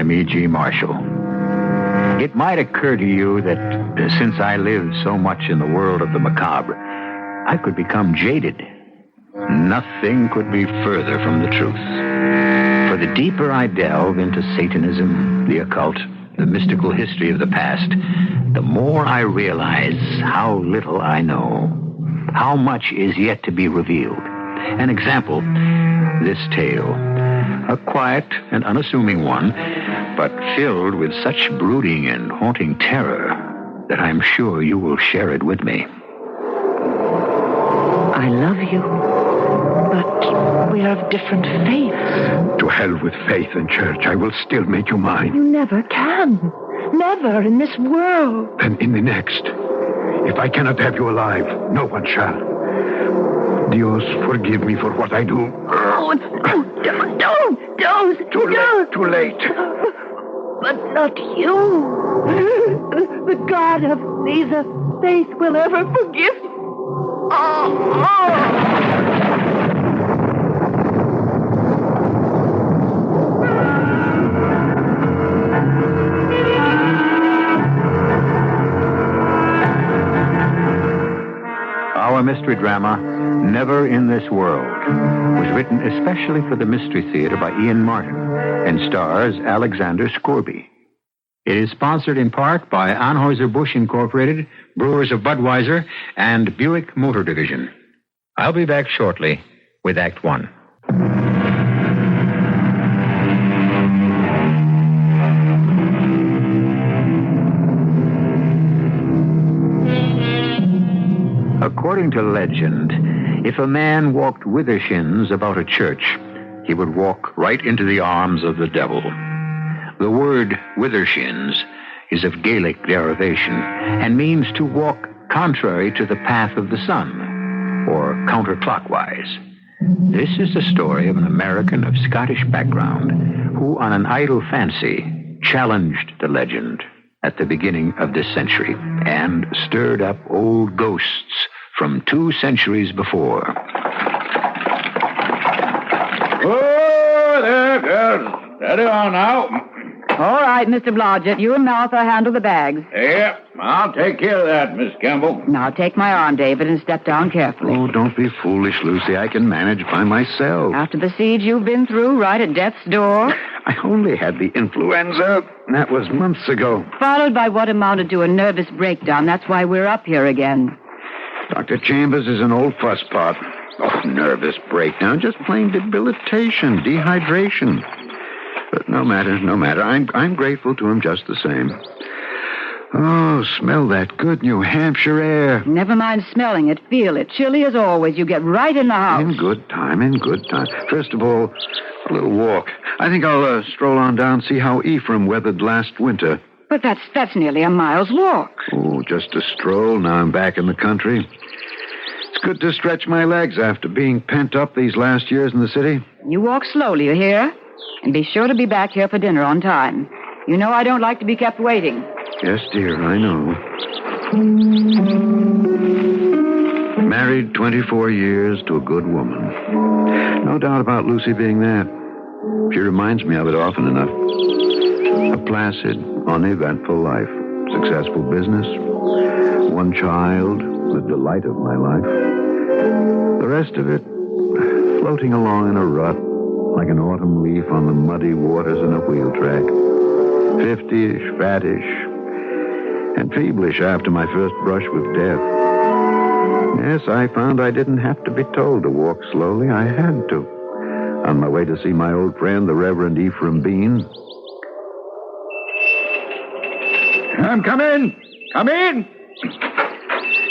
I'm E.G. Marshall. It might occur to you that since I live so much in the world of the macabre, I could become jaded. Nothing could be further from the truth. For the deeper I delve into Satanism, the occult, the mystical history of the past, the more I realize how little I know, how much is yet to be revealed. An example, this tale, a quiet and unassuming one, but filled with such brooding and haunting terror that I'm sure you will share it with me. I love you, but we are of different faiths. To hell with faith and church. I will still make you mine. You never can. Never in this world. Then in the next. If I cannot have you alive, no one shall. Dios, forgive me for what I do. Oh, don't. Too late. But not you. The God of Caesar faith will ever forgive you. Our mystery drama, Never in This World, was written especially for the Mystery Theater by Ian Martin and stars Alexander Scorby. It is sponsored in part by Anheuser-Busch Incorporated, Brewers of Budweiser, and Buick Motor Division. I'll be back shortly with Act One. According to legend, if a man walked withershins about a church, he would walk right into the arms of the devil. The word withershins is of Gaelic derivation and means to walk contrary to the path of the sun, or counterclockwise. This is the story of an American of Scottish background who, on an idle fancy, challenged the legend at the beginning of this century and stirred up old ghosts from 2 centuries before. Oh, there, girls. Steady on now. All right, Mr. Blodgett. You and Martha handle the bags. Yeah, I'll take care of that, Miss Campbell. Now take my arm, David, and step down carefully. Oh, don't be foolish, Lucy. I can manage by myself. After the siege you've been through, right at death's door. I only had the influenza. That was months ago. Followed by what amounted to a nervous breakdown. That's why we're up here again. Dr. Chambers is an old fusspot. Oh, nervous breakdown. Just plain debilitation, dehydration. But no matter. I'm grateful to him just the same. Oh, smell that good New Hampshire air. Never mind smelling it. Feel it. Chilly as always. You get right in the house. In good time. First of all, a little walk. I think I'll stroll on down, see how Ephraim weathered last winter. But that's nearly a mile's walk. Oh, just a stroll. Now I'm back in the country. It's good to stretch my legs after being pent up these last years in the city. You walk slowly, you hear? And be sure to be back here for dinner on time. You know I don't like to be kept waiting. Yes, dear, I know. Married 24 years to a good woman. No doubt about Lucy being that. She reminds me of it often enough. A placid, uneventful life. Successful business. 1 child, the delight of my life. The rest of it, floating along in a rut, like an autumn leaf on the muddy waters in a wheel track. 50-ish, fattish, and feeblish after my first brush with death. Yes, I found I didn't have to be told to walk slowly. I had to. On my way to see my old friend, the Reverend Ephraim Bean. Come in.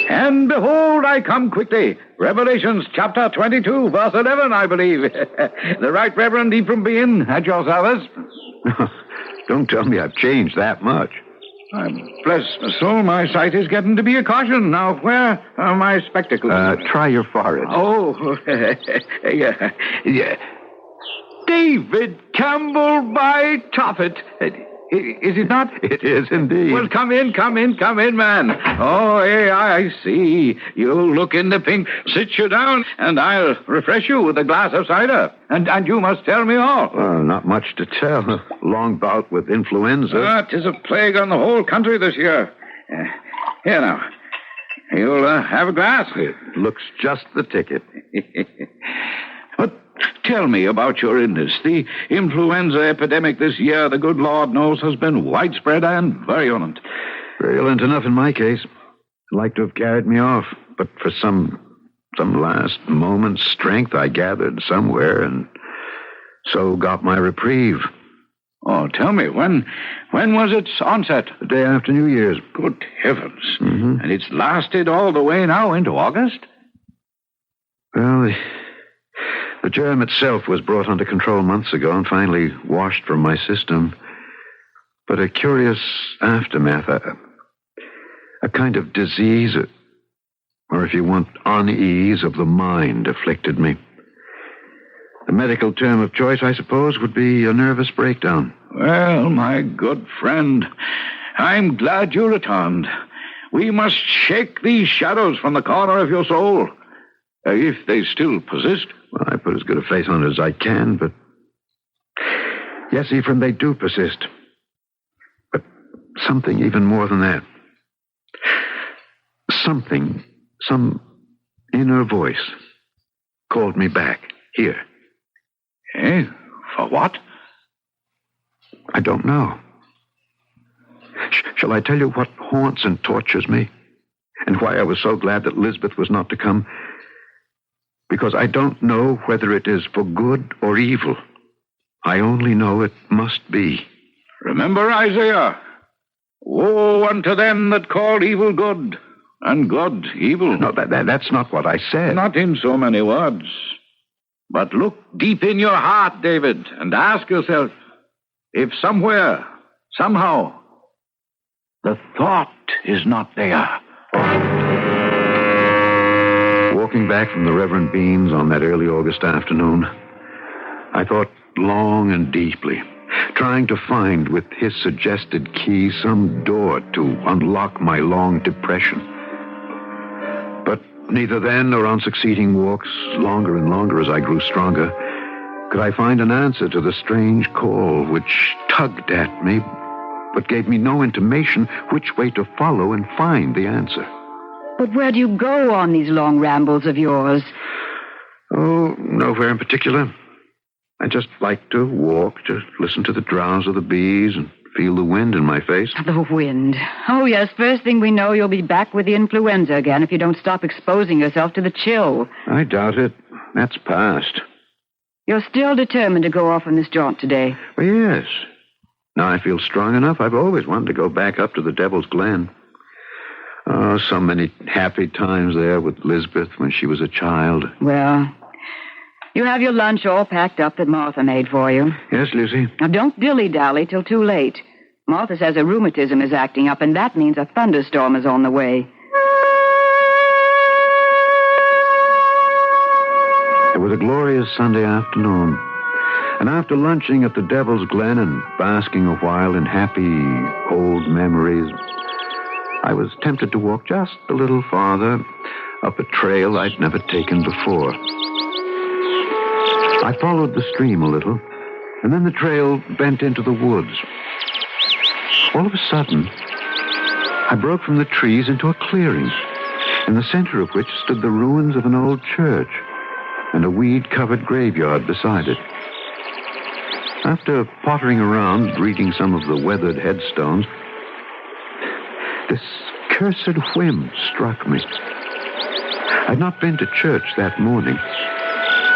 And behold, I come quickly. Revelations chapter 22, verse 11, I believe. The Right Reverend Ephraim Bean at your service. Don't tell me I've changed that much. Bless my soul, my sight is getting to be a caution. Now, where are my spectacles? Try your forehead. Oh, yeah. David Campbell by Toffet. Is it not? It is indeed. Well, come in, man. Oh, hey, I see. You look in the pink. Sit you down, and I'll refresh you with a glass of cider. And you must tell me all. Well, not much to tell. A long bout with influenza. 'Tis a plague on the whole country this year. Here now. You'll have a glass? It looks just the ticket. But tell me about your illness. The influenza epidemic this year, the good Lord knows, has been widespread and virulent. Virulent enough in my case. I'd like to have carried me off, but for some last moment's strength I gathered somewhere and so got my reprieve. Oh, tell me, when was its onset? The day after New Year's. Good heavens. Mm-hmm. And it's lasted all the way now into August? Well, the germ itself was brought under control months ago and finally washed from my system. But a curious aftermath, a kind of disease, or if you want, unease of the mind afflicted me. The medical term of choice, I suppose, would be a nervous breakdown. Well, my good friend, I'm glad you returned. We must shake these shadows from the corner of your soul, if they still persist. Well, I put as good a face on it as I can, but... Yes, Ephraim, they do persist. But something even more than that. Something, some inner voice, called me back, here. Eh? For what? I don't know. Shall I tell you what haunts and tortures me? And why I was so glad that Lisbeth was not to come? Because I don't know whether it is for good or evil. I only know it must be. Remember Isaiah. Woe unto them that call evil good, and good evil. No, that's not what I said. Not in so many words. But look deep in your heart, David, and ask yourself if somewhere, somehow, the thought is not there. Walking back from the Reverend Bean's on that early August afternoon, I thought long and deeply, trying to find with his suggested key some door to unlock my long depression. But neither then nor on succeeding walks, longer and longer as I grew stronger, could I find an answer to the strange call which tugged at me, but gave me no intimation which way to follow and find the answer. But where do you go on these long rambles of yours? Oh, nowhere in particular. I just like to walk, to listen to the drowse of the bees and feel the wind in my face. The wind. Oh, yes, first thing we know, you'll be back with the influenza again if you don't stop exposing yourself to the chill. I doubt it. That's past. You're still determined to go off on this jaunt today? Well, yes. Now I feel strong enough. I've always wanted to go back up to the Devil's Glen. Oh, so many happy times there with Lisbeth when she was a child. Well, you have your lunch all packed up that Martha made for you. Yes, Lucy? Now, don't dilly-dally till too late. Martha says her rheumatism is acting up, and that means a thunderstorm is on the way. It was a glorious Sunday afternoon. And after lunching at the Devil's Glen and basking a while in happy old memories, I was tempted to walk just a little farther up a trail I'd never taken before. I followed the stream a little, and then the trail bent into the woods. All of a sudden, I broke from the trees into a clearing, in the center of which stood the ruins of an old church and a weed-covered graveyard beside it. After pottering around, reading some of the weathered headstones, this cursed whim struck me. I'd not been to church that morning,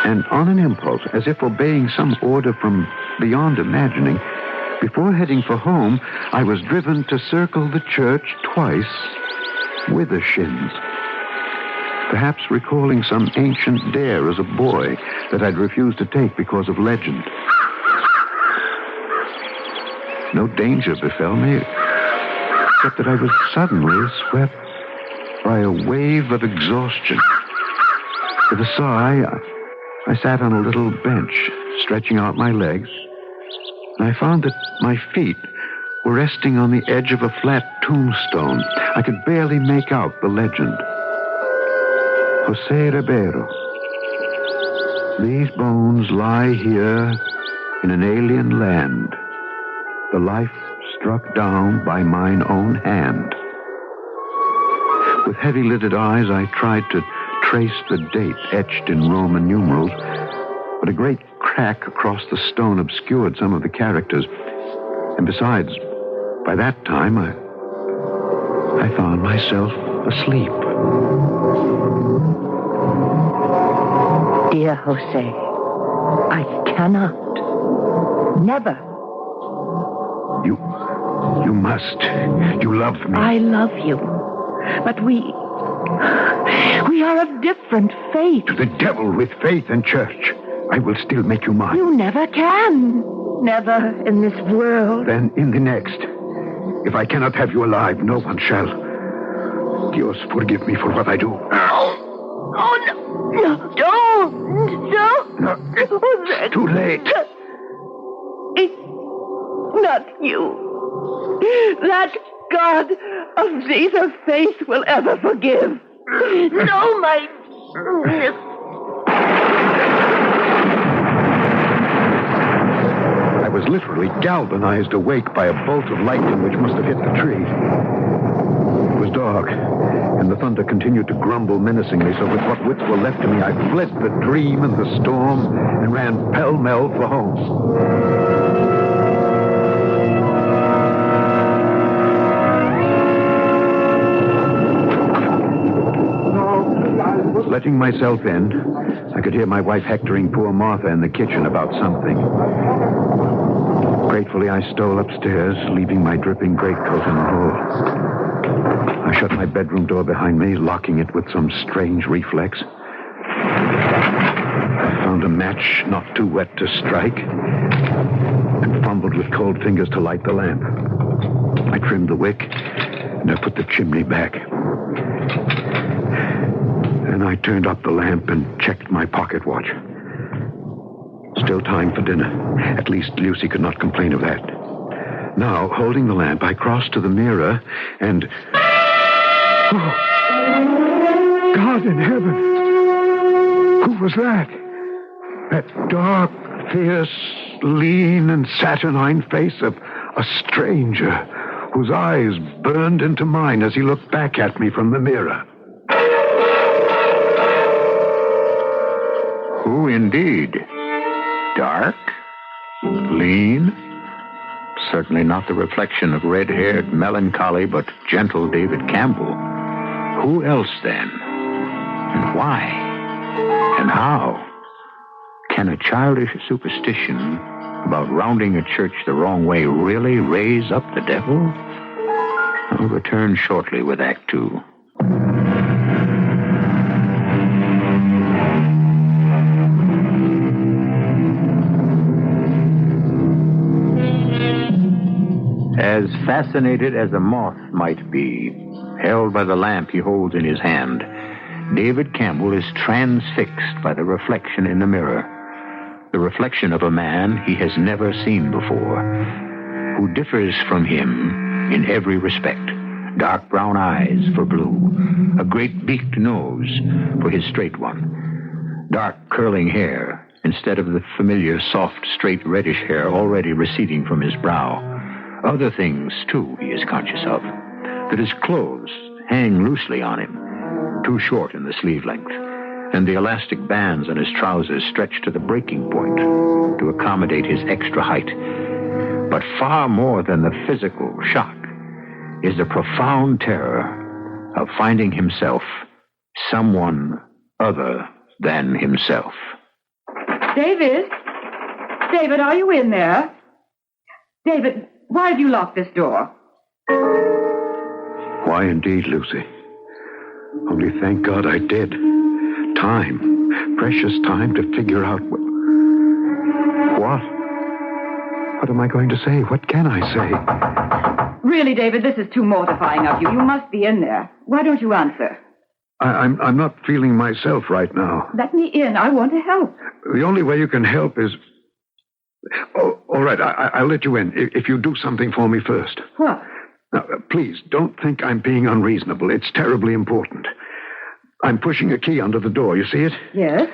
and on an impulse, as if obeying some order from beyond imagining, before heading for home, I was driven to circle the church twice with a shins. Perhaps recalling some ancient dare as a boy that I'd refused to take because of legend. No danger befell me, except that I was suddenly swept by a wave of exhaustion. With a sigh, I sat on a little bench, stretching out my legs, and I found that my feet were resting on the edge of a flat tombstone. I could barely make out the legend. Jose Ribeiro. These bones lie here in an alien land. The life struck down by mine own hand. With heavy-lidded eyes, I tried to trace the date etched in Roman numerals, but a great crack across the stone obscured some of the characters. And besides, by that time, I found myself asleep. Dear Jose, I cannot. Never. You must. You love me. I love you. But we are of different faith. To the devil with faith and church. I will still make you mine. You never can. Never in this world. Then in the next. If I cannot have you alive, no one shall. Dios, forgive me for what I do. Oh, no. No, don't. No, it's too late. It's not you. That God of neither faith will ever forgive. No, my... I was literally galvanized awake by a bolt of lightning which must have hit the tree. It was dark, and the thunder continued to grumble menacingly, so with what wits were left to me, I fled the dream and the storm and ran pell-mell for home. Letting myself in, I could hear my wife hectoring poor Martha in the kitchen about something. Gratefully, I stole upstairs, leaving my dripping greatcoat in the hall. I shut my bedroom door behind me, locking it with some strange reflex. I found a match not too wet to strike and fumbled with cold fingers to light the lamp. I trimmed the wick and I put the chimney back. Then I turned up the lamp and checked my pocket watch. Still time for dinner. At least Lucy could not complain of that. Now, holding the lamp, I crossed to the mirror and... Oh, God in heaven! Who was that? That dark, fierce, lean, and saturnine face of a stranger whose eyes burned into mine as he looked back at me from the mirror. Who indeed? Dark? Lean? Certainly not the reflection of red-haired, melancholy, but gentle David Campbell. Who else, then? And why? And how? Can a childish superstition about rounding a church the wrong way really raise up the devil? I'll return shortly with Act 2. As fascinated as a moth might be, held by the lamp he holds in his hand, David Campbell is transfixed by the reflection in the mirror. The reflection of a man he has never seen before, who differs from him in every respect. Dark brown eyes for blue, a great beaked nose for his straight one, dark curling hair instead of the familiar soft, straight reddish hair already receding from his brow. Other things, too, he is conscious of. That his clothes hang loosely on him, too short in the sleeve length, and the elastic bands on his trousers stretch to the breaking point to accommodate his extra height. But far more than the physical shock is the profound terror of finding himself someone other than himself. David? David, are you in there? David, why have you locked this door? Why indeed, Lucy? Only thank God I did. Time. Precious time to figure out what... What am I going to say? What can I say? Really, David, this is too mortifying of you. You must be in there. Why don't you answer? I'm not feeling myself right now. Let me in. I want to help. The only way you can help is Oh, all right, I'll let you in if you do something for me first. What? Now, please, don't think I'm being unreasonable. It's terribly important. I'm pushing a key under the door. You see it? Yes?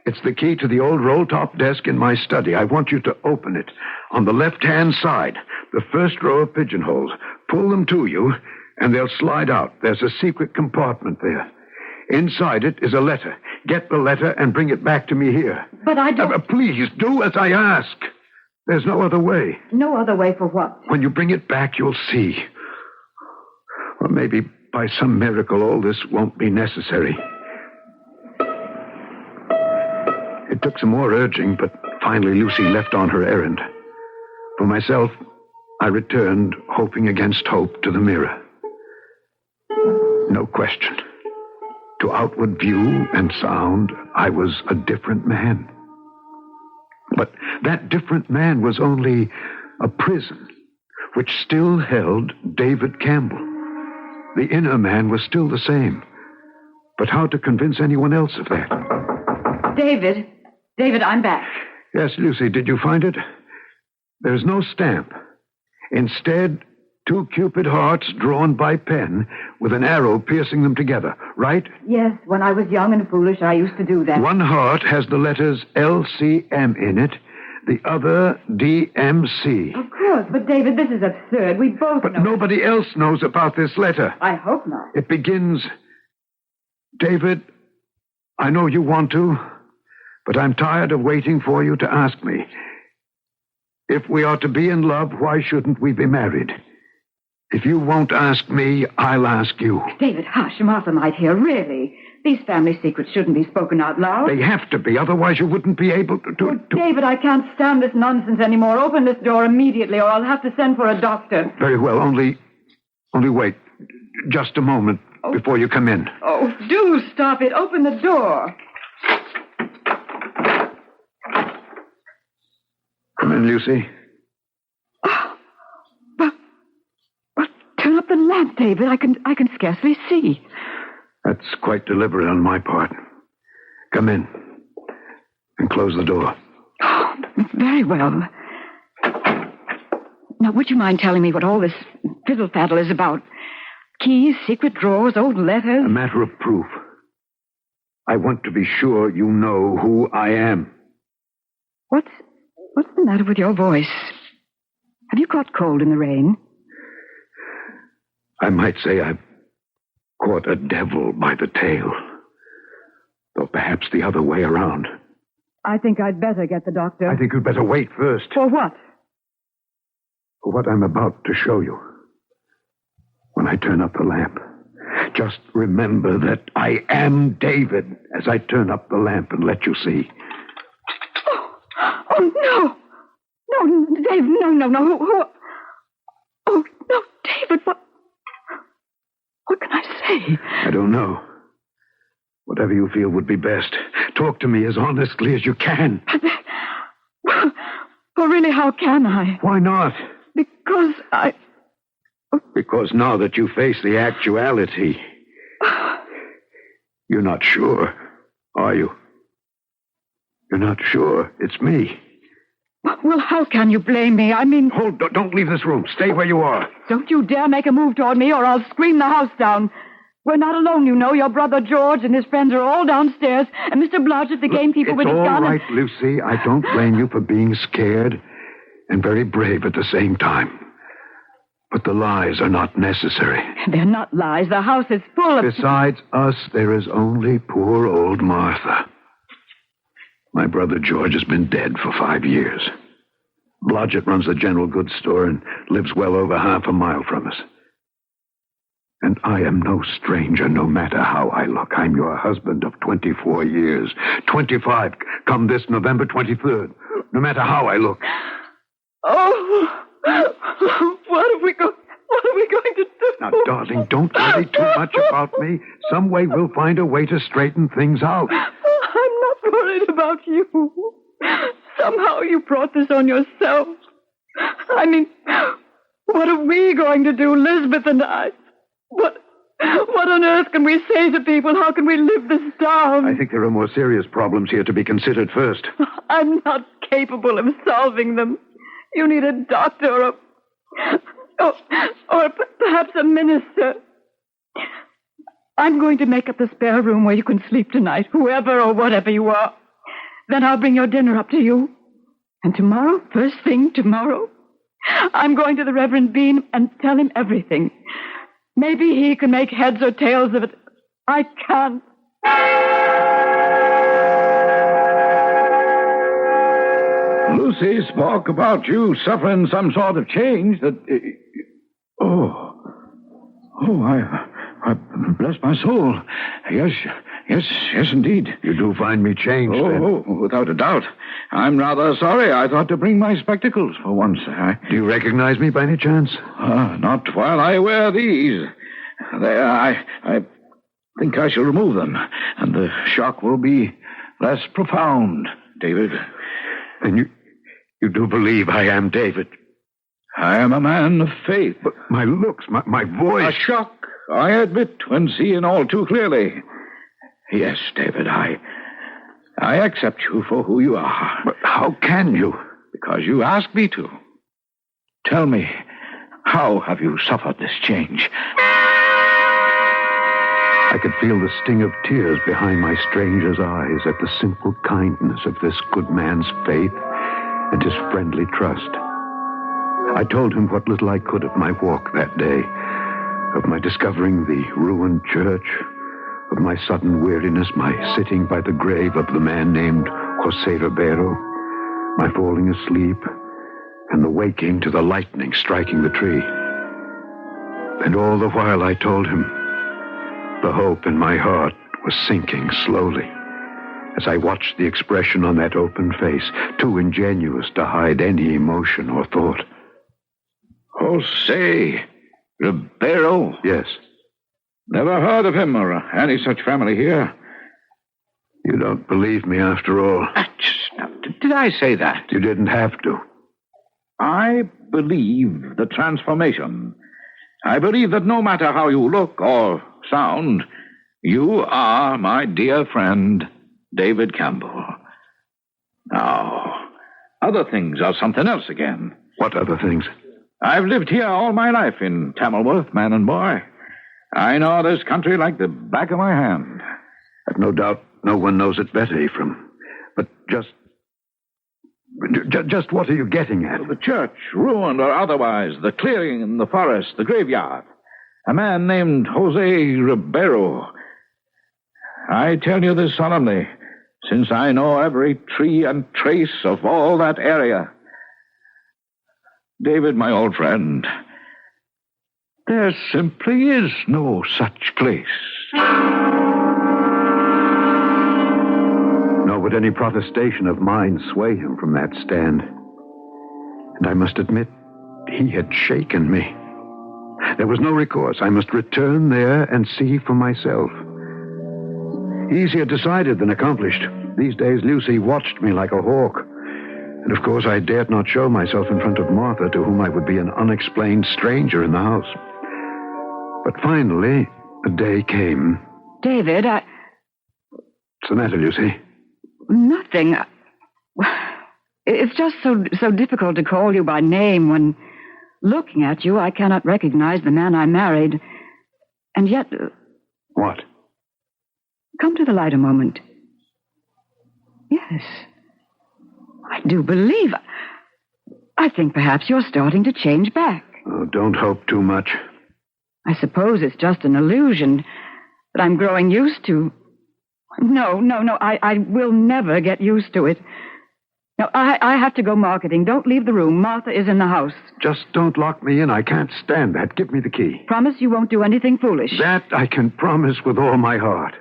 It's the key to the old roll-top desk in my study. I want you to open it. On the left-hand side, the first row of pigeonholes. Pull them to you, and they'll slide out. There's a secret compartment there. Inside it is a letter. Get the letter and bring it back to me here. But I don't... Please, do as I ask. There's no other way. No other way for what? When you bring it back, you'll see. Or maybe by some miracle, all this won't be necessary. It took some more urging, but finally Lucy left on her errand. For myself, I returned, hoping against hope, to the mirror. No question. To outward view and sound, I was a different man. But that different man was only a prison, which still held David Campbell. The inner man was still the same. But how to convince anyone else of that? David, I'm back. Yes, Lucy, did you find it? There's no stamp. Instead, 2 Cupid hearts drawn by pen with an arrow piercing them together, right? Yes, when I was young and foolish, I used to do that. One heart has the letters LCM in it, the other DMC. Of course, but David, this is absurd. We both But know. nobody else knows about this letter. I hope not. It begins, David, I know you want to, but I'm tired of waiting for you to ask me. If we are to be in love, why shouldn't we be married? If you won't ask me, I'll ask you. David, hush. Martha might hear. Really. These family secrets shouldn't be spoken out loud. They have to be, otherwise you wouldn't be able to... Oh, David, I can't stand this nonsense anymore. Open this door immediately, or I'll have to send for a doctor. Very well, only wait just a moment before you come in. Oh, do stop it. Open the door. Come in, Lucy. But turn up the lamp, David. I can scarcely see. That's quite deliberate on my part. Come in and close the door. Oh, very well. Now, would you mind telling me what all this fiddle-faddle is about? Keys, secret drawers, old letters? A matter of proof. I want to be sure you know who I am. What's the matter with your voice? Have you caught cold in the rain? I might say I've caught a devil by the tail. Or perhaps the other way around. I think I'd better get the doctor. I think you'd better wait first. For what? For what I'm about to show you. When I turn up the lamp, just remember that I am David as I turn up the lamp and let you see. Oh, no. No, Dave, no. Oh, no, David, what can I say? I don't know. Whatever you feel would be best. Talk to me as honestly as you can. Well, really, how can I? Why not? Because Because now that you face the actuality, you're not sure, are you? You're not sure it's me. Well, how can you blame me? I mean... Don't leave this room. Stay where you are. Don't you dare make a move toward me or I'll scream the house down. We're not alone, you know. Your brother George and his friends are all downstairs. And Mr. Blodgett, the gamekeeper with his gun... It's all right, Lucy. I don't blame you for being scared and very brave at the same time. But the lies are not necessary. They're not lies. The house is full of... Besides us, there is only poor old Martha. My brother George has been dead for 5 years. Blodgett runs the general goods store and lives well over half a mile from us. And I am no stranger, no matter how I look. I'm your husband of 24 years. 25, come this November 23rd. No matter how I look. Oh, what are we going to do? Now, darling, don't worry too much about me. Some way we'll find a way to straighten things out. I'm not worried about you. Somehow you brought this on yourself. I mean, what are we going to do, Lisbeth and I? What on earth can we say to people? How can we live this down? I think there are more serious problems here to be considered first. I'm not capable of solving them. You need a doctor or perhaps a minister. I'm going to make up the spare room where you can sleep tonight, whoever or whatever you are. Then I'll bring your dinner up to you. And tomorrow, first thing tomorrow, I'm going to the Reverend Bean and tell him everything. Maybe he can make heads or tails of it. I can't. Lucy spoke about you suffering some sort of change that... I bless my soul. Yes, indeed. You do find me changed, then? Oh, without a doubt. I'm rather sorry. I thought to bring my spectacles for once. Do you recognize me by any chance? Not while I wear these. I think I shall remove them, and the shock will be less profound, David. And you do believe I am David? I am a man of faith. But my looks, my voice... A shock, I admit, when seeing all too clearly. Yes, David, I accept you for who you are. But how can you? Because you asked me to. Tell me, how have you suffered this change? I could feel the sting of tears behind my stranger's eyes at the simple kindness of this good man's faith and his friendly trust. I told him what little I could of my walk that day, of my discovering the ruined church, of my sudden weariness, my sitting by the grave of the man named José Ribeiro, my falling asleep, and the waking to the lightning striking the tree. And all the while I told him the hope in my heart was sinking slowly as I watched the expression on that open face, too ingenuous to hide any emotion or thought. José Ribeiro? Yes. Never heard of him or any such family here. You don't believe me after all. Did I say that? You didn't have to. I believe the transformation. I believe that no matter how you look or sound, you are my dear friend, David Campbell. Now, other things are something else again. What other things? I've lived here all my life in Tamilworth, man and boy. I know this country like the back of my hand. I've no doubt no one knows it better, Ephraim. But just what are you getting at? The church, ruined or otherwise, the clearing in the forest, the graveyard. A man named José Ribeiro. I tell you this solemnly, since I know every tree and trace of all that area. David, my old friend, there simply is no such place. Nor would any protestation of mine sway him from that stand. And I must admit, he had shaken me. There was no recourse. I must return there and see for myself. Easier decided than accomplished. These days, Lucy watched me like a hawk. And of course, I dared not show myself in front of Martha, to whom I would be an unexplained stranger in the house. But finally, a day came. David, What's the matter, Lucy? Nothing. It's just so difficult to call you by name when, looking at you, I cannot recognize the man I married. And yet... What? Come to the light a moment. Yes. I do believe... I think perhaps you're starting to change back. Oh, don't hope too much. I suppose it's just an illusion that I'm growing used to. No, I will never get used to it. No, I have to go marketing. Don't leave the room. Martha is in the house. Just don't lock me in. I can't stand that. Give me the key. Promise you won't do anything foolish. That I can promise with all my heart.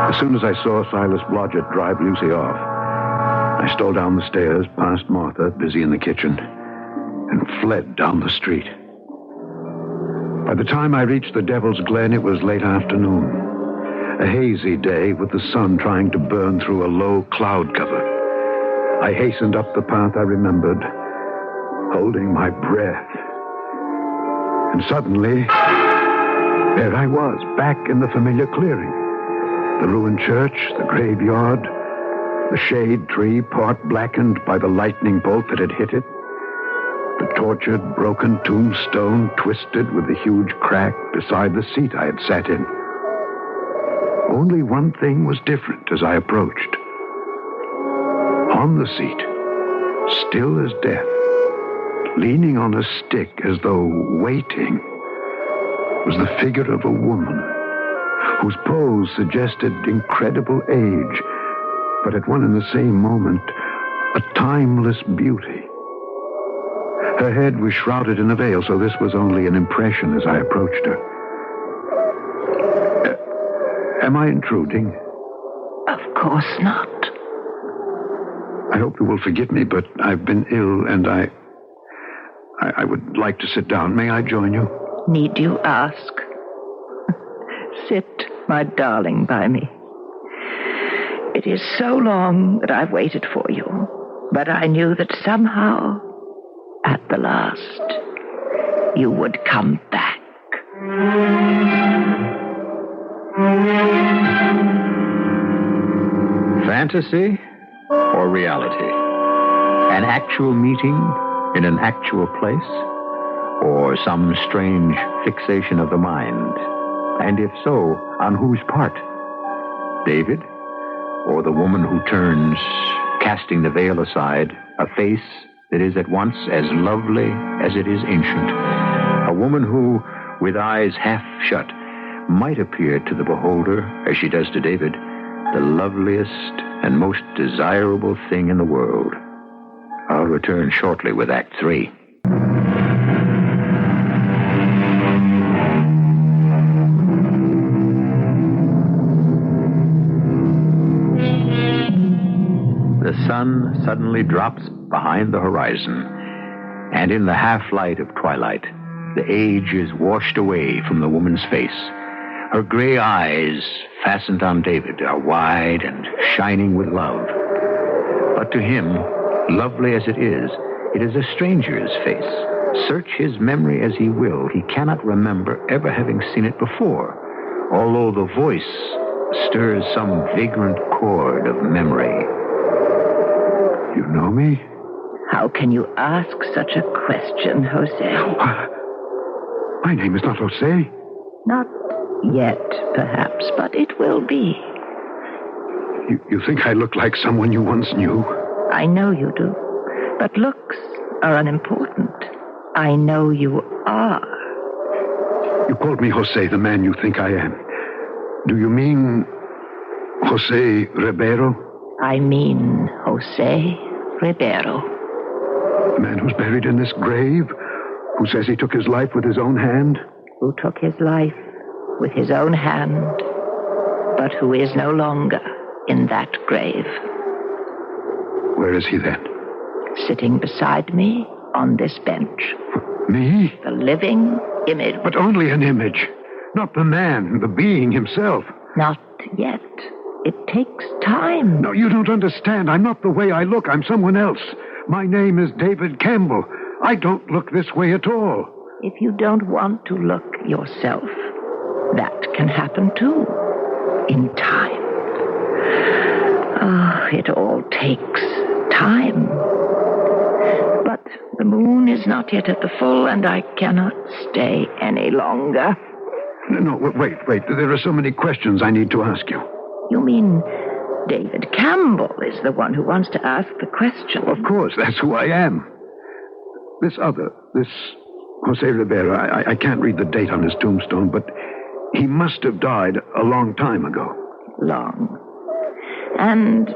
As soon as I saw Silas Blodgett drive Lucy off, I stole down the stairs, past Martha, busy in the kitchen, and fled down the street. By the time I reached the Devil's Glen, it was late afternoon. A hazy day with the sun trying to burn through a low cloud cover. I hastened up the path I remembered, holding my breath. And suddenly, there I was, back in the familiar clearing. The ruined church, the graveyard, The shade tree, part blackened by the lightning bolt that had hit it. The tortured, broken tombstone twisted with a huge crack beside the seat I had sat in. Only one thing was different as I approached. On the seat, still as death, leaning on a stick as though waiting, was the figure of a woman whose pose suggested incredible age, but at one and the same moment, a timeless beauty. Her head was shrouded in a veil, so this was only an impression as I approached her. Am I intruding? Of course not. I hope you will forgive me, but I've been ill, and I would like to sit down. May I join you? Need you ask? Sit, my darling, by me. It is so long that I've waited for you, but I knew that somehow, at the last, you would come back. Fantasy or reality? An actual meeting in an actual place? Or some strange fixation of the mind? And if so, on whose part? David? Or the woman who turns, casting the veil aside, a face that is at once as lovely as it is ancient? A woman who, with eyes half shut, might appear to the beholder, as she does to David, the loveliest and most desirable thing in the world. I'll return shortly with Act 3. The sun suddenly drops behind the horizon, and in the half-light of twilight, the age is washed away from the woman's face. Her gray eyes, fastened on David, are wide and shining with love. But to him, lovely as it is a stranger's face. Search his memory as he will, he cannot remember ever having seen it before, although the voice stirs some vagrant chord of memory. You know me? How can you ask such a question, Jose? My name is not Jose. Not yet, perhaps, but it will be. You think I look like someone you once knew? I know you do, but looks are unimportant. I know you are. You called me Jose, the man you think I am. Do you mean Jose Ribeiro? I mean Jose Ribeiro. The man who's buried in this grave? Who says he took his life with his own hand? Who took his life with his own hand, but who is no longer in that grave. Where is he then? Sitting beside me on this bench. Me? The living image. But only an image. Not the man, the being himself. Not yet. It takes time. No, you don't understand. I'm not the way I look. I'm someone else. My name is David Campbell. I don't look this way at all. If you don't want to look yourself, that can happen too. In time. Oh, it all takes time. But the moon is not yet at the full, and I cannot stay any longer. No, wait. There are so many questions I need to ask you. You mean David Campbell is the one who wants to ask the question? Of course, that's who I am. This Jose Ribeiro, I can't read the date on his tombstone, but he must have died a long time ago. Long. And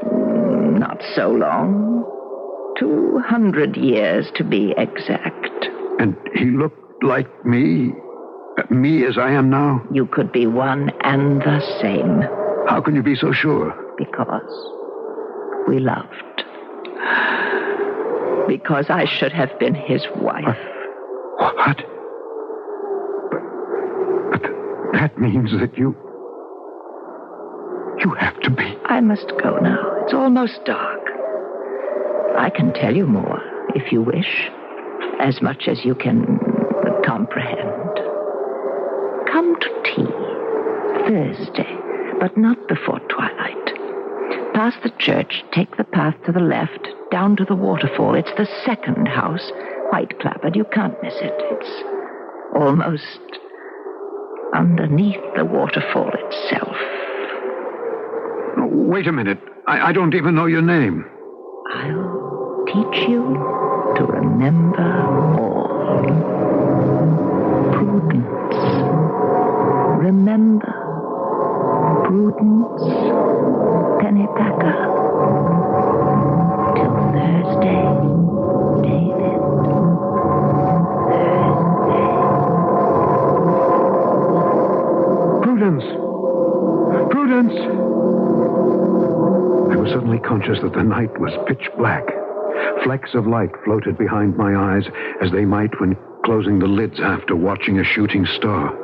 not so long. 200 years to be exact. And he looked like me? Me as I am now? You could be one and the same. How can you be so sure? Because we loved. Because I should have been his wife. What? But that means that you have to be. I must go now. It's almost dark. I can tell you more, if you wish. As much as you can comprehend. Come to tea. Thursday, but not before twilight. pass the church, take the path to the left, down to the waterfall. It's the second house, white clapboard. You can't miss it. It's almost underneath the waterfall itself. Oh, wait a minute. I don't even know your name. I'll teach you to remember all. Prudence. Remember. Prudence. Pennypacker. Till Thursday, David. Thursday. Prudence! Prudence! I was suddenly conscious that the night was pitch black. Flecks of light floated behind my eyes as they might when closing the lids after watching a shooting star.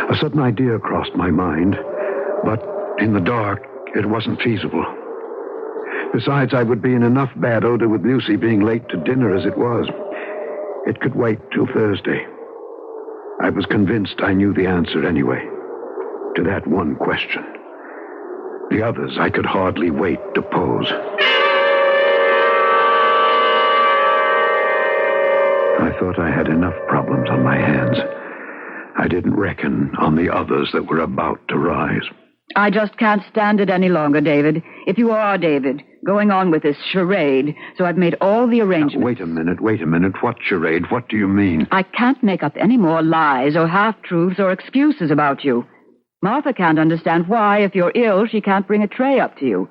A sudden idea crossed my mind, but in the dark, it wasn't feasible. Besides, I would be in enough bad odor with Lucy being late to dinner as it was. It could wait till Thursday. I was convinced I knew the answer anyway, to that one question. The others I could hardly wait to pose. I thought I had enough problems on my hands. I didn't reckon on the others that were about to rise. I just can't stand it any longer, David. If you are, David, going on with this charade, so I've made all the arrangements. Now, wait a minute. What charade? What do you mean? I can't make up any more lies or half-truths or excuses about you. Martha can't understand why, if you're ill, she can't bring a tray up to you.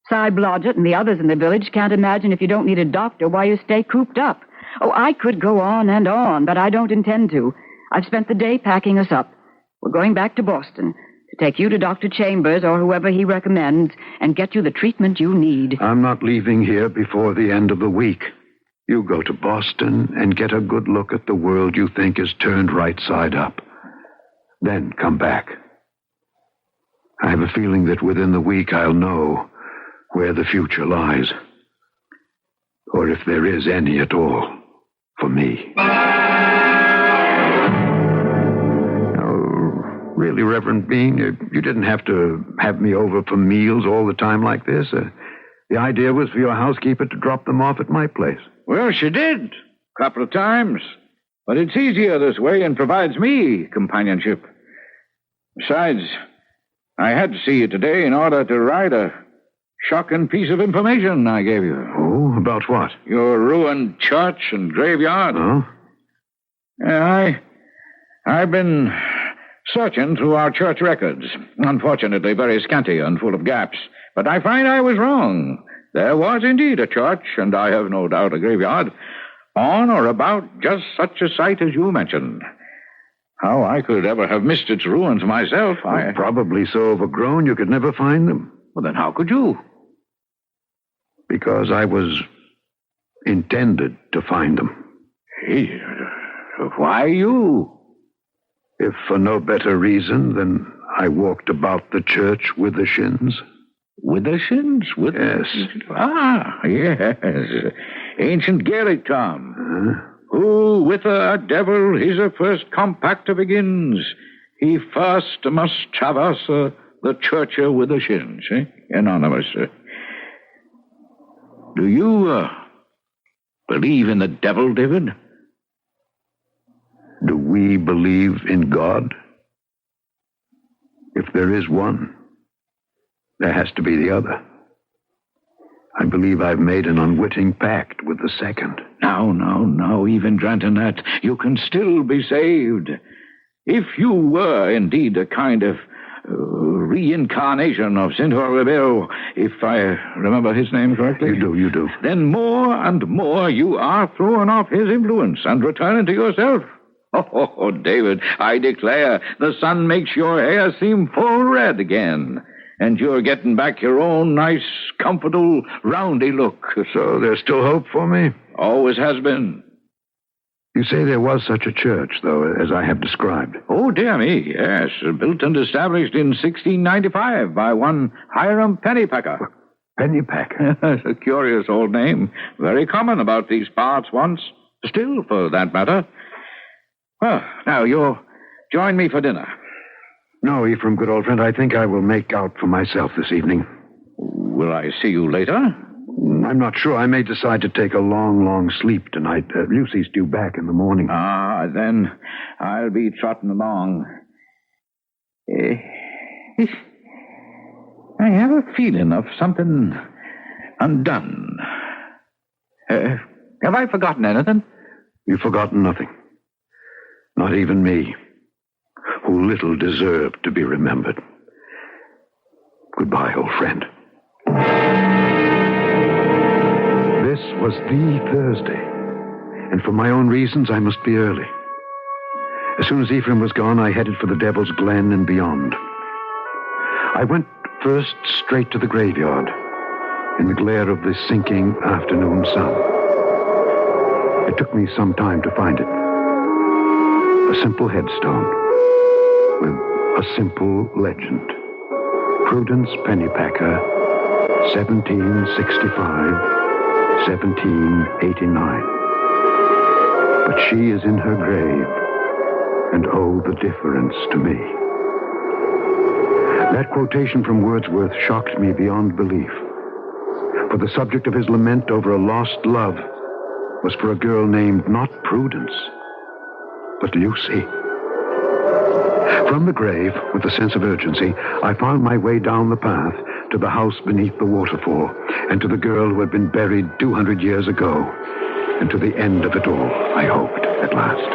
Cy Blodgett and the others in the village can't imagine if you don't need a doctor why you stay cooped up. Oh, I could go on and on, but I don't intend to. I've spent the day packing us up. We're going back to Boston to take you to Dr. Chambers or whoever he recommends and get you the treatment you need. I'm not leaving here before the end of the week. You go to Boston and get a good look at the world you think is turned right side up. Then come back. I have a feeling that within the week I'll know where the future lies. Or if there is any at all, for me. Really, Reverend Bean, you didn't have to have me over for meals all the time like this. The idea was for your housekeeper to drop them off at my place. Well, she did. A couple of times. But it's easier this way and provides me companionship. Besides, I had to see you today in order to write a shocking piece of information I gave you. Oh, about what? Your ruined church and graveyard. Oh? I've been searching through our church records. Unfortunately, very scanty and full of gaps. But I find I was wrong. There was indeed a church, and I have no doubt a graveyard, on or about just such a site as you mentioned. How I could ever have missed its ruins myself, Well, probably so overgrown you could never find them. Well, then how could you? Because I was intended to find them. Hey, why you? If for no better reason than I walked about the church with the shins. With the shins? Yes. Yes. Ancient Gaelic, Tom. Who with a devil his first compact begins, he first must traverse the church with the shins. Anonymous. Do you believe in the devil, David? Do we believe in God? If there is one, there has to be the other. I believe I've made an unwitting pact with the second. No, even granting that, you can still be saved. If you were indeed a kind of reincarnation of Saint Rebel, if I remember his name correctly. You do. Then more and more you are throwing off his influence and returning to yourself. Oh, David, I declare the sun makes your hair seem full red again. And you're getting back your own nice, comfortable, roundy look. So there's still hope for me? Always has been. You say there was such a church, though, as I have described. Oh, dear me, yes. Built and established in 1695 by one Hiram Pennypacker. Pennypacker? It's a curious old name. Very common about these parts once. Still, for that matter. Well, now, you'll join me for dinner. No, Ephraim, good old friend, I think I will make out for myself this evening. Will I see you later? I'm not sure. I may decide to take a long, long sleep tonight. Lucy's due back in the morning. Then I'll be trotting along. I have a feeling of something undone. Have I forgotten anything? You've forgotten nothing. Not even me, who little deserved to be remembered. Goodbye, old friend. This was the Thursday, and for my own reasons, I must be early. As soon as Ephraim was gone, I headed for the Devil's Glen and beyond. I went first straight to the graveyard in the glare of the sinking afternoon sun. It took me some time to find it. A simple headstone with a simple legend. Prudence Pennypacker, 1765, 1789. But she is in her grave, and oh, the difference to me. That quotation from Wordsworth shocked me beyond belief. For the subject of his lament over a lost love was for a girl named not Prudence, but Lucy. From the grave, with a sense of urgency, I found my way down the path to the house beneath the waterfall, and to the girl who had been buried 200 years ago, and to the end of it all, I hoped, at last.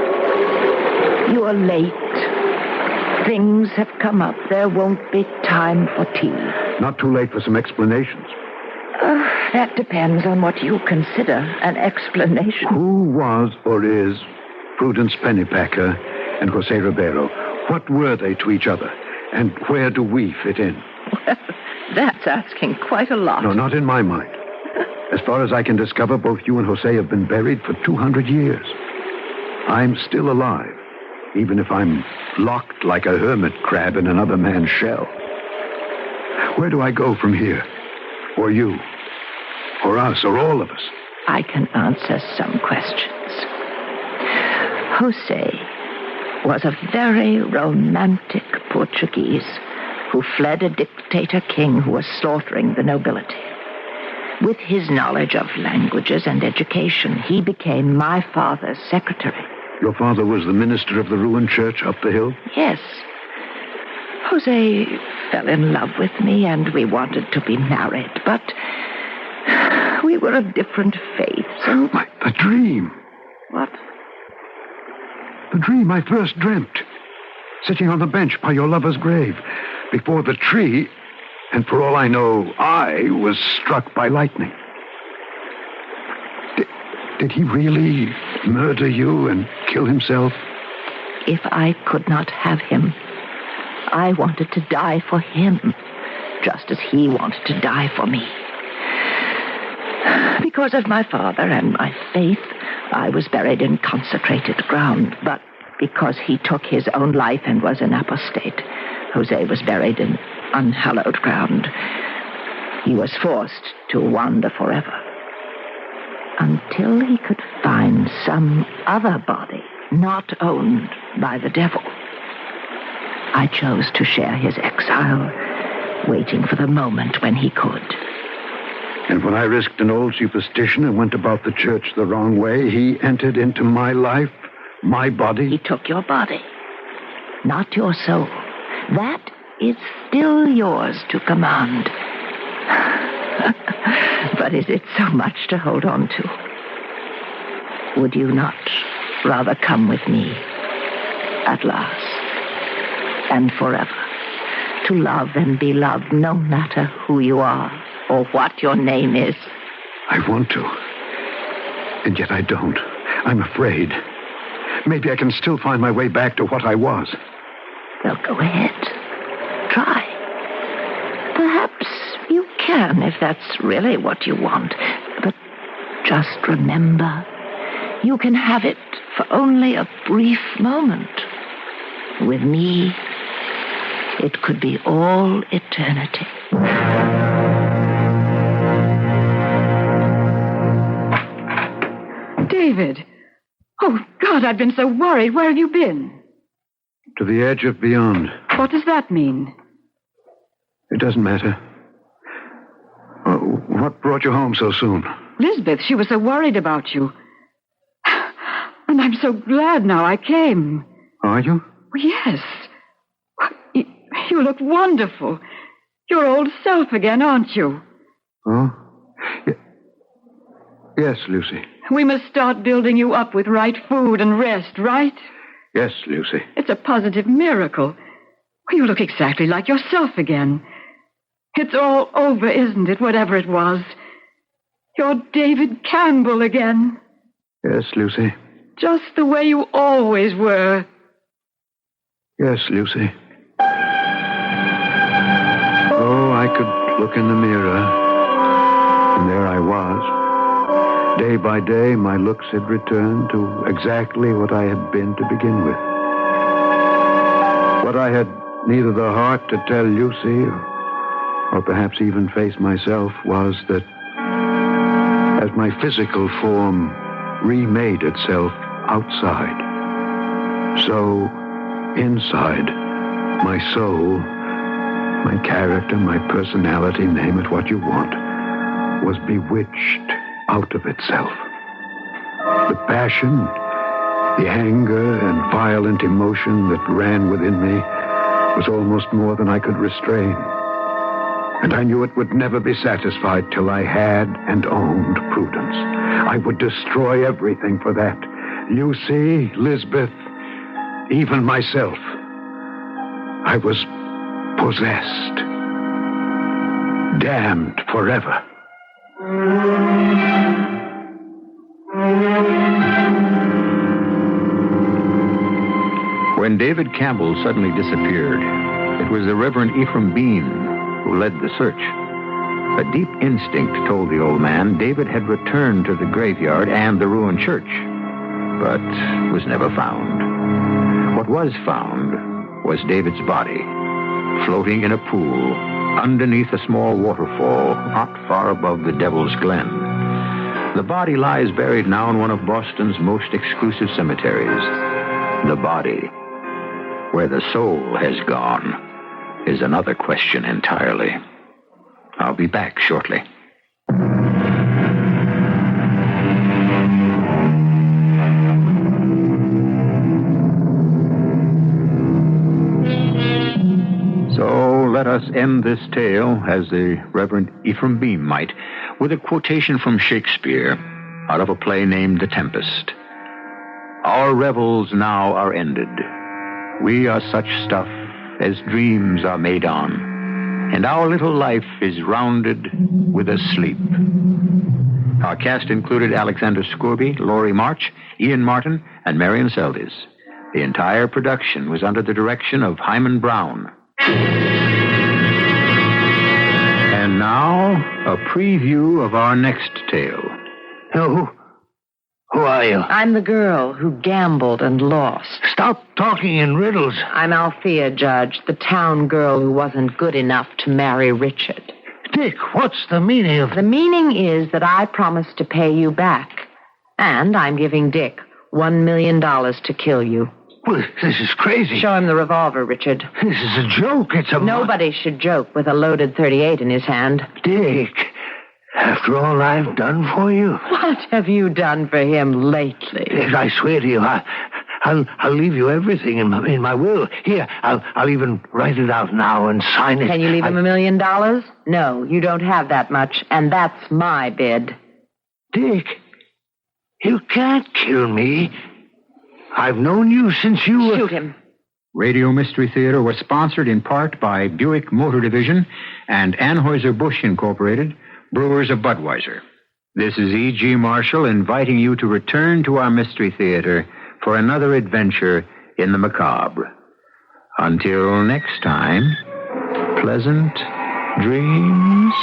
You are late. Things have come up. There won't be time for tea. Not too late for some explanations. That depends on what you consider an explanation. Who was or is Prudence Pennypacker and Jose Ribeiro? What were they to each other? And where do we fit in? Well, that's asking quite a lot. No, not in my mind. As far as I can discover, both you and Jose have been buried for 200 years. I'm still alive, even if I'm locked like a hermit crab in another man's shell. Where do I go from here? Or you? Or us? Or all of us? I can answer some questions. Jose was a very romantic Portuguese who fled a dictator king who was slaughtering the nobility. With his knowledge of languages and education, he became my father's secretary. Your father was the minister of the ruined church up the hill? Yes. Jose fell in love with me, and we wanted to be married, but we were of different faiths. And... The dream. What? The dream I first dreamt. Sitting on the bench by your lover's grave, before the tree, and for all I know, I was struck by lightning. Did he really murder you and kill himself? If I could not have him, I wanted to die for him, just as he wanted to die for me. Because of my father and my faith, I was buried in consecrated ground, but because he took his own life and was an apostate, Jose was buried in unhallowed ground. He was forced to wander forever, until he could find some other body not owned by the devil. I chose to share his exile, waiting for the moment when he could. And when I risked an old superstition and went about the church the wrong way, he entered into my life, my body. He took your body, not your soul. That is still yours to command. But is it so much to hold on to? Would you not rather come with me at last and forever, to love and be loved no matter who you are or what your name is? I want to, and yet I don't. I'm afraid. Maybe I can still find my way back to what I was. Well, go ahead. Try. Perhaps you can, if that's really what you want. But just remember, you can have it for only a brief moment. With me, it could be all eternity. David! Oh, God, I've been so worried. Where have you been? To the edge of beyond. What does that mean? It doesn't matter. What brought you home so soon? Lisbeth, she was so worried about you. And I'm so glad now I came. Are you? Yes. You look wonderful. Your old self again, aren't you? Oh? Yes, Lucy. We must start building you up with right food and rest, right? Yes, Lucy. It's a positive miracle. You look exactly like yourself again. It's all over, isn't it, whatever it was? You're David Campbell again. Yes, Lucy. Just the way you always were. Yes, Lucy. Oh, I could look in the mirror, and there I was. Day by day, my looks had returned to exactly what I had been to begin with. What I had neither the heart to tell Lucy or perhaps even face myself was that as my physical form remade itself outside, so inside, my soul, my character, my personality, name it what you want, was bewitched out of itself. The passion, the anger and violent emotion that ran within me was almost more than I could restrain. And I knew it would never be satisfied till I had and owned Prudence. I would destroy everything for that. Lucy, Lisbeth, even myself. I was possessed. Damned forever. When David Campbell suddenly disappeared, it was the Reverend Ephraim Bean who led the search. A deep instinct told the old man David had returned to the graveyard and the ruined church, but was never found. What was found was David's body, floating in a pool underneath a small waterfall not far above the Devil's Glen. The body lies buried now in one of Boston's most exclusive cemeteries. The body, where the soul has gone, is another question entirely. I'll be back shortly. So let us end this tale, as the Reverend Ephraim Bean might, with a quotation from Shakespeare out of a play named The Tempest. Our revels now are ended. We are such stuff as dreams are made on, and our little life is rounded with a sleep. Our cast included Alexander Scorby, Laurie March, Ian Martin, and Marion Seldes. The entire production was under the direction of Hyman Brown. And now, a preview of our next tale. Who are you? I'm the girl who gambled and lost. Stop talking in riddles. I'm Althea, Judge, the town girl who wasn't good enough to marry Richard. Dick, what's the meaning of... The meaning is that I promised to pay you back. And I'm giving Dick $1 million to kill you. Well, this is crazy. Show him the revolver, Richard. This is a joke. It's a... Nobody should joke with a loaded .38 in his hand. Dick, after all I've done for you... What have you done for him lately? Dick, I swear to you, I'll leave you everything in my will. Here, I'll even write it out now and sign it. Can you leave him $1 million? No, you don't have that much, and that's my bid. Dick, you can't kill me. I've known you since you were... Shoot him. Radio Mystery Theater was sponsored in part by Buick Motor Division and Anheuser-Busch Incorporated, brewers of Budweiser. This is E.G. Marshall inviting you to return to our Mystery Theater for another adventure in the macabre. Until next time, pleasant dreams.